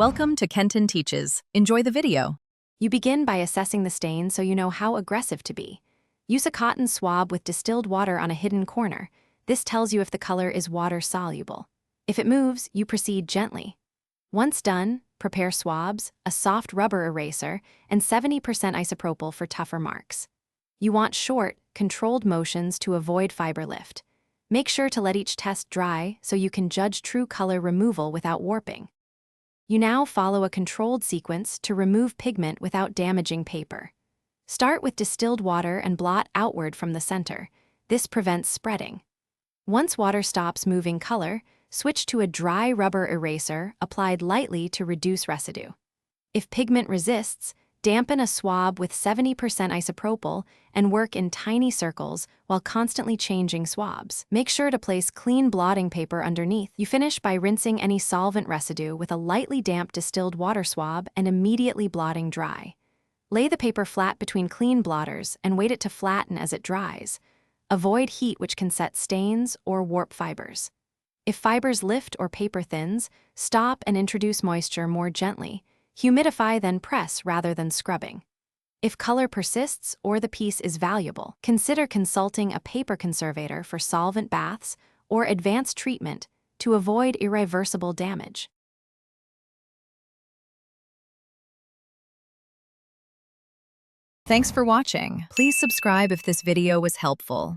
Welcome to Kenton Teaches. Enjoy the video. You begin by assessing the stain so you know how aggressive to be. Use a cotton swab with distilled water on a hidden corner. This tells you if the color is water-soluble. If it moves, you proceed gently. Once done, prepare swabs, a soft rubber eraser, and 70% isopropyl for tougher marks. You want short, controlled motions to avoid fiber lift. Make sure to let each test dry so you can judge true color removal without warping. You now follow a controlled sequence to remove pigment without damaging paper. Start with distilled water and blot outward from the center. This prevents spreading. Once water stops moving color, switch to a dry rubber eraser applied lightly to reduce residue. If pigment resists, dampen a swab with 70% isopropyl and work in tiny circles while constantly changing swabs. Make sure to place clean blotting paper underneath. You finish by rinsing any solvent residue with a lightly damp distilled water swab and immediately blotting dry. Lay the paper flat between clean blotters and wait it to flatten as it dries. Avoid heat, which can set stains or warp fibers. If fibers lift or paper thins, stop and introduce moisture more gently. Humidify, then press rather than scrubbing. If color persists or the piece is valuable, consider consulting a paper conservator for solvent baths or advanced treatment to avoid irreversible damage. Thanks for watching. Please subscribe if this video was helpful.